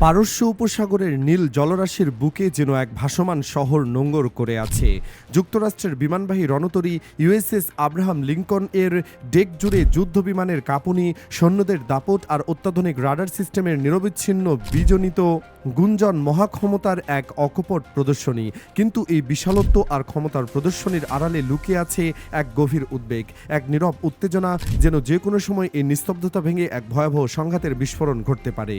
পারস্য উপসাগরের নীল জলরাশির বুকে যেন এক ভাসমান শহর নোঙ্গর করে আছে। যুক্তরাষ্ট্রের বিমানবাহী রণতরী ইউএসএস আব্রাহাম লিঙ্কন এর ডেক জুড়ে যুদ্ধ বিমানের কাঁপুনি, সৈন্যদের দাপট আর অত্যাধুনিক রাডার সিস্টেমের নিরবিচ্ছিন্ন বিজনিত গুঞ্জন মহাক্ষমতার এক অকপট প্রদর্শনী। কিন্তু এই বিশালত্ব আর ক্ষমতার প্রদর্শনীর আড়ালে লুকিয়ে আছে এক গভীর উদ্বেগ, এক নীরব উত্তেজনা, যেন যে কোনো সময় এই নিস্তব্ধতা ভেঙে এক ভয়াবহ সংঘাতের বিস্ফোরণ ঘটতে পারে।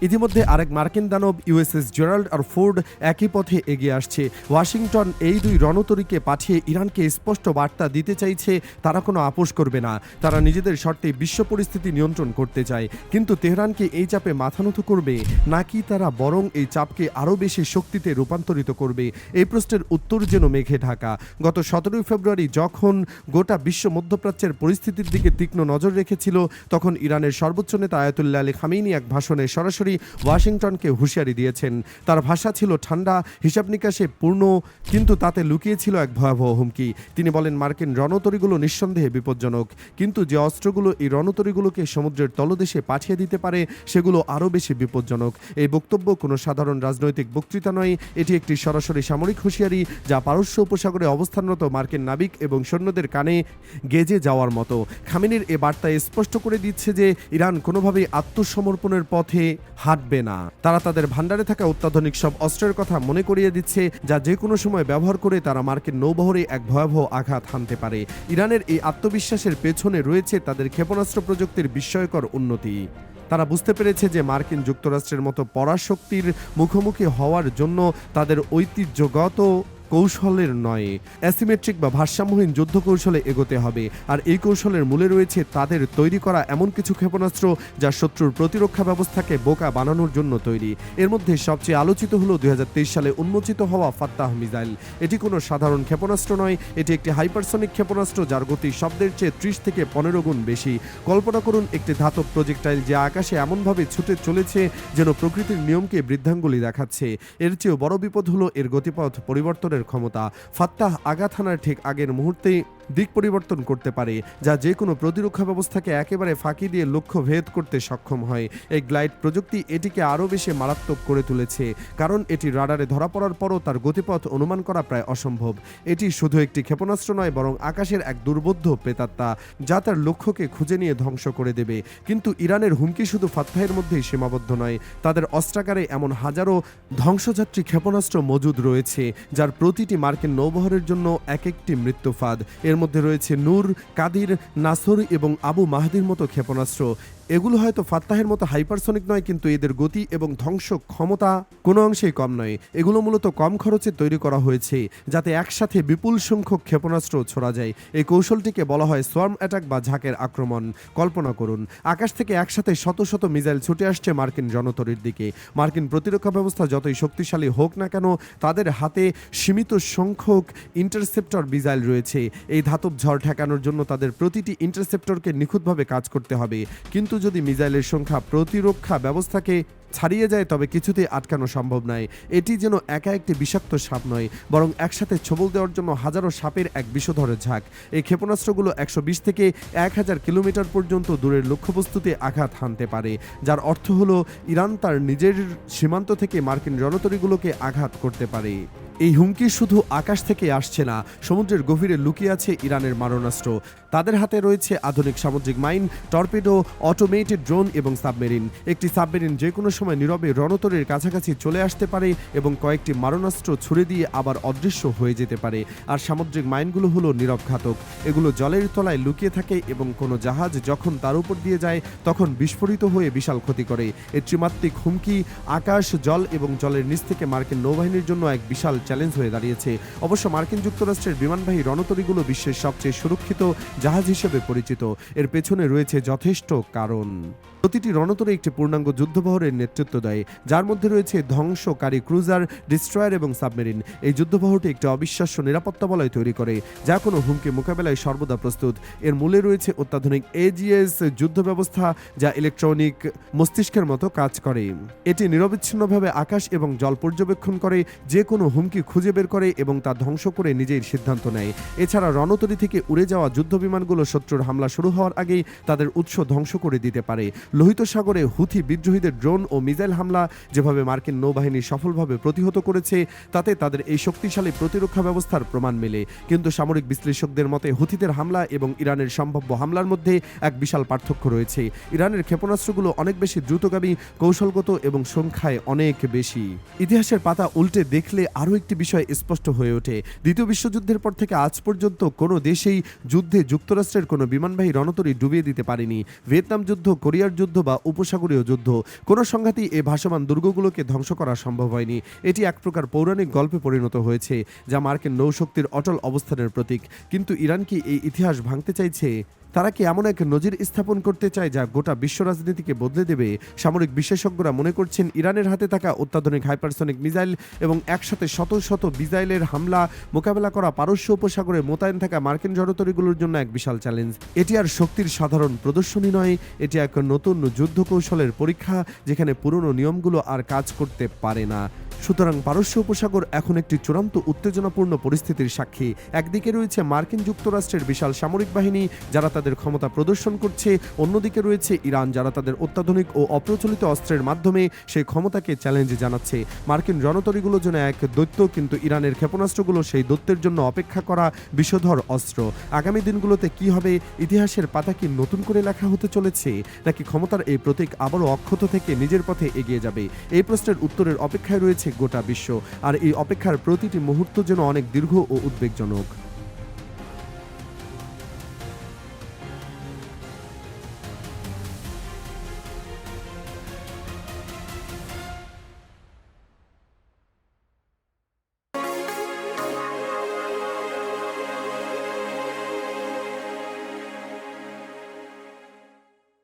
ইতিমধ্যে আরেক মার্কিন দানব ইউএসএস জেরাল্ড আর ফোর্ড একই পথে এগিয়ে আসছে। ওয়াশিংটন এই দুই রণতরীকে পাঠিয়ে ইরানকে স্পষ্ট বার্তা দিতে চাইছে তারা কোনো আপোষ করবে না, তারা নিজেদের শর্তে বিশ্ব পরিস্থিতি নিয়ন্ত্রণ করতে চায়। কিন্তু তেহরানকে এই চাপে মাথা নত করবে, নাকি তারা বরং এই চাপকে আরও বেশি শক্তিতে রূপান্তরিত করবে? এই প্রশ্নের উত্তর যেন মেঘে ঢাকা। গত 17 ফেব্রুয়ারি যখন গোটা বিশ্ব মধ্যপ্রাচ্যের পরিস্থিতির দিকে তীক্ষ্ণ নজর রেখেছিল, তখন ইরানের সর্বোচ্চ নেতা আয়াতুল্লাহ আলী খামেনি এক ভাষণে সরাসরি ওয়াশিংটনকে হুঁশিয়ারি দিয়েছেন। তার ভাষা ছিল ঠান্ডা, হিসাব নিকাশে পূর্ণ, কিন্তু তাতে লুকিয়েছিল এক ভয়াবহ হুমকি। তিনি বলেন, মার্কিন রণতরীগুলো নিঃসন্দেহে বিপজ্জনক, কিন্তু যে অস্ত্রগুলো এই রণতরীগুলোকে সমুদ্রের তলদেশে পাঠিয়ে দিতে পারে সেগুলো আরও বেশি বিপজ্জনক। এই বক্তব্য কোনো সাধারণ রাজনৈতিক বক্তৃতা নয়, এটি একটি সরাসরি সামরিক হুঁশিয়ারি, যা পারস্য উপসাগরে অবস্থানরত মার্কিন নাবিক এবং সৈন্যদের কানে গেজে যাওয়ার মতো। খামেনির এ বার্তায় স্পষ্ট করে দিচ্ছে যে ইরান কোনোভাবেই আত্মসমর্পণের পথে হাঁটবে না। তারা তাদের ভান্ডারে থাকা অত্যাধুনিক সব অস্ত্রের কথা মনে করিয়ে দিচ্ছে, যা যে কোনো সময় ব্যবহার করে তারা মার্কিন নৌবহরে এক ভয়াবহ আঘাত হানতে পারে। ইরানের এই আত্মবিশ্বাসের পেছনে রয়েছে তাদের ক্ষেপণাস্ত্র প্রযুক্তির বিস্ময়কর উন্নতি। তারা বুঝতে পেরেছে যে মার্কিন যুক্তরাষ্ট্রের মতো পরাশক্তির মুখোমুখি হওয়ার জন্য তাদের ঐতিহ্যগত কৌশলের নয়, অ্যাসিমেট্রিক বা ভারসাম্যহীন যুদ্ধ কৌশলে এগোতে হবে। আর এই কৌশলের মূলে রয়েছে তাদের তৈরি করা এমন কিছু ক্ষেপণাস্ত্র যা শত্রুর প্রতিরক্ষা ব্যবস্থাকে বোকা বানানোর জন্য তৈরি। এর মধ্যে সবচেয়ে আলোচিত হলো 2023 সালে উন্মোচিত হওয়া ফাত্তাহ মিসাইল। এটি কোনো সাধারণ ক্ষেপণাস্ত্র নয়, এটি একটি হাইপারসনিক ক্ষেপণাস্ত্র যার গতি শব্দের চেয়ে 30 থেকে 15 গুণ বেশি। কল্পনা করুন একটি ধাতব প্রজেক্টাইল যা আকাশে এমনভাবে ছুটে চলেছে যেন প্রকৃতির নিয়মকে বৃদ্ধাঙ্গুলি দেখাচ্ছে। এর চেয়েও বড় বিপদ হলো এর গতিপথ পরিবর্তনের ক্ষমতা। ফাত্তাহ আঘাত হানার ঠিক আগের মুহূর্তেই দিক পরিবর্তন করতে পারে, যা যে কোনো প্রতিরক্ষা ব্যবস্থাকে একেবারে ফাঁকি দিয়ে লক্ষ্য ভেদ করতে সক্ষম হয়। এই গ্লাইড প্রযুক্তি এটিকে আরও বেশি মারাত্মক করে তুলেছে, কারণ এটি রাডারে ধরা পড়ার পরও তার গতিপথ অনুমান করা প্রায় অসম্ভব। এটি শুধু একটি ক্ষেপণাস্ত্র নয়, বরং আকাশের এক দুর্বোধ্য প্রেতাত্মা, যা তার লক্ষ্যকে খুঁজে নিয়ে ধ্বংস করে দেবে। কিন্তু ইরানের হুমকি শুধু ফাত্তাহের মধ্যেই সীমাবদ্ধ নয়, তাদের অস্ত্রাগারে এমন হাজারো ধ্বংসযাত্রী ক্ষেপণাস্ত্র মজুদ রয়েছে, যার প্রতিটি মার্কিন নৌবহরের জন্য এক একটি মৃত্যুফাঁদ। এর মধ্যে রয়েছে নূর, কাদির, নাসর এবং আবু মাহদির মতো ক্ষেপণাস্ত্র। এগুলো হয়তো ফাত্তাহের মতো হাইপারসনিক নয়, কিন্তু এদের গতি এবং ধ্বংস ক্ষমতা কোনো অংশেই কম নয়। এগুলো মূলত কম খরচে তৈরি করা হয়েছে যাতে একসাথে বিপুল সংখ্যক ক্ষেপণাস্ত্র ছোড়া যায়। এই কৌশলটিকে বলা হয় সোয়ার্ম অ্যাটাক বা ঝাঁকের আক্রমণ। কল্পনা করুন, আকাশ থেকে একসাথে শত শত মিসাইল ছুটে আসছে মার্কিন রণতরীর দিকে। মার্কিন প্রতিরক্ষা ব্যবস্থা যতই শক্তিশালী হোক না কেন, তাদের হাতে সীমিত সংখ্যক ইন্টারসেপ্টর মিসাইল রয়েছে। এই ধাতব ঝড় ঠেকানোর জন্য তাদের প্রতিটি ইন্টারসেপ্টরকে নিখুঁতভাবে কাজ করতে হবে। কিন্তু যদি মিসাইলের সংখ্যা প্রতিরক্ষা ব্যবস্থাকে ছাড়িয়ে যায়, তবে কিছুতেই আটকানো সম্ভব নয়। এটি যেন একা একটি বিষাক্ত সাপ নয়, বরং একসাথে ছবল দেওয়ার জন্য হাজারো সাপের এক বিষধর ঝাঁক। এই ক্ষেপণাস্ত্রগুলো 120 থেকে 1000 কিলোমিটার পর্যন্ত দূরের লক্ষ্যবস্তুতে আঘাত হানতে পারে, যার অর্থ হলো ইরান তার নিজের সীমান্ত থেকে মার্কিন রণতরীগুলোকে আঘাত করতে পারে। এই হুমকি শুধু আকাশ থেকে আসছে না, সমুদ্রের গভীরে লুকিয়ে আছে ইরানের মারণাস্ত্র। তাদের হাতে রয়েছে আধুনিক সামুদ্রিক মাইন, টর্পেডো, অটোমেটেড ড্রোন এবং সাবমেরিন। একটি সাবমেরিন যে কোনো সময় নীরবে রণতরীর কাছাকাছি চলে আসতে পারে এবং কয়েকটি মারণাস্ত্র ছুড়ে দিয়ে আবার অদৃশ্য হয়ে যেতে পারে। আর সামুদ্রিক মাইনগুলো হলো নীরব ঘাতক। এগুলো জলের তলায় লুকিয়ে থাকে এবং কোনো জাহাজ যখন তার উপর দিয়ে যায় তখন বিস্ফোরিত হয়ে বিশাল ক্ষতি করে। এই ত্রিমাত্রিক হুমকি আকাশ, জল এবং জলের নিচ থেকে মার্কিন নৌবাহিনীর জন্য এক বিশাল চ্যালেঞ্জ হয়ে দাঁড়িয়েছে। অবশ্য মার্কিন যুক্তরাষ্ট্রের বিমানবাহী রণতরীগুলো বিশ্বের সবচেয়ে সুরক্ষিত জাহাজ হিসেবে পরিচিত। এর পেছনে রয়েছে যথেষ্ট কারণ। প্রতিটি রণতরী একটি পূর্ণাঙ্গ যুদ্ধবহরের নেতৃত্ব দেয়, যার মধ্যে রয়েছে ধ্বংসকারী ক্রুজার, ডিস্ট্রয়ার এবং সাবমেরিন। এই যুদ্ধবহরটি একটি অবিশ্বাস্য নিরাপত্তা বলয় তৈরি করে, যা কোনো হুমকি মোকাবেলায় সর্বদা প্রস্তুত। এর মূলে রয়েছে অত্যাধুনিক এজিএস যুদ্ধ ব্যবস্থা, যা ইলেকট্রনিক মস্তিষ্কের মতো কাজ করে। এটি নিরবিচ্ছিন্নভাবে আকাশ এবং জল পর্যবেক্ষণ করে, যে কোনো হুমকি খুঁজে বের করে এবং তা ধ্বংস করে নিজেই সিদ্ধান্ত নেয়। এছাড়া রণতরী থেকে উড়ে যাওয়া যুদ্ধ বিমানগুলো শত্রুর হামলা শুরু হওয়ার আগেই তাদের উৎস ধ্বংস করে দিতে পারে। লোহিত সাগরে হুথি বিদ্রোহীদের ড্রোন ও ও মিসাইল হামলা যেভাবে মার্কিন নৌবাহিনী সফলভাবে প্রতিহত করেছে, তাতে তাদের এই শক্তিশালী প্রতিরক্ষা ব্যবস্থার প্রমাণ মেলে। কিন্তু সামরিক বিশ্লেষকদের মতে হুথিদের হামলা এবং ইরানের সম্ভাব্য হামলার মধ্যে এক বিশাল পার্থক্য রয়েছে। ইরানের ক্ষেপণাস্ত্রগুলো অনেক বেশি দ্রুতগামী, কৌশলগত এবং সংখ্যায় অনেক বেশি। ইতিহাসের পাতা উল্টে দেখলে আরও একটি বিষয় স্পষ্ট হয়ে ওঠে। দ্বিতীয় বিশ্বযুদ্ধের পর থেকে আজ পর্যন্ত কোনো দেশেই যুদ্ধে যুক্তরাষ্ট্রের কোনো বিমানবাহী রণতরী ডুবিয়ে দিতে পারেনি। ভিয়েতনাম যুদ্ধ, কোরিয়ার যুদ্ধ বা উপসাগরীয় যুদ্ধ, কোনো সংঘাতই এই ভাসমান দুর্গগুলোকে ধ্বংস করা সম্ভব হয়নি। এটি এক প্রকার পৌরাণিক গল্পে পরিণত হয়েছে, যা মার্কিন নৌশক্তির অটল অবস্থানের প্রতীক। কিন্তু ইরান কি এই ইতিহাস ভাঙতে চাইছে? তারা কি এমন এক নজির স্থাপন করতে চায় যা গোটা বিশ্ব রাজনীতিকে বদলে দেবে? সামরিক বিশেষজ্ঞরা মনে করছেন ইরানের হাতে থাকা অত্যাধুনিক হাইপারসনিক মিসাইল এবং একসাথে শত শত মিসাইলের হামলা মোকাবেলা করা পারস্য উপসাগরে মোতায়েন থাকা মার্কিন জনতরীগুলোর জন্য এক বিশাল চ্যালেঞ্জ। এটি আর শক্তির সাধারণ প্রদর্শনী নয়, এটি এক নতুন যুদ্ধ কৌশলের পরীক্ষা, যেখানে পুরনো নিয়মগুলো আর কাজ করতে পারে না। সুতরাং পারস্য উপসাগর এখন একটি চূড়ান্ত উত্তেজনাপূর্ণ পরিস্থিতির সাক্ষী। একদিকে রয়েছে মার্কিন যুক্তরাষ্ট্রের বিশাল সামরিক বাহিনী, যারা তাদের ক্ষমতা প্রদর্শন করছে। অন্যদিকে রয়েছে ইরান, যারা তাদের অত্যাধুনিক ও অপ্রচলিত অস্ত্রের মাধ্যমে সেই ক্ষমতাকে চ্যালেঞ্জ জানাচ্ছে। মার্কিন রণতরীগুলো যেন এক দৈত্য, কিন্তু ইরানের ক্ষেপণাস্ত্রগুলো সেই দৈত্যের জন্য অপেক্ষা করা বিষধর অস্ত্র। আগামী দিনগুলোতে কি হবে? ইতিহাসের পাতা কি নতুন করে লেখা হতে চলেছে, নাকি ক্ষমতার এই প্রতীক আবারও অক্ষত থেকে নিজের পথে এগিয়ে যাবে? এই প্রশ্নের উত্তরের অপেক্ষায় রয়েছে গোটা বিশ্ব, আর এই অপেক্ষার প্রতিটি মুহূর্ত যেন অনেক দীর্ঘ ও উদ্বেগজনক।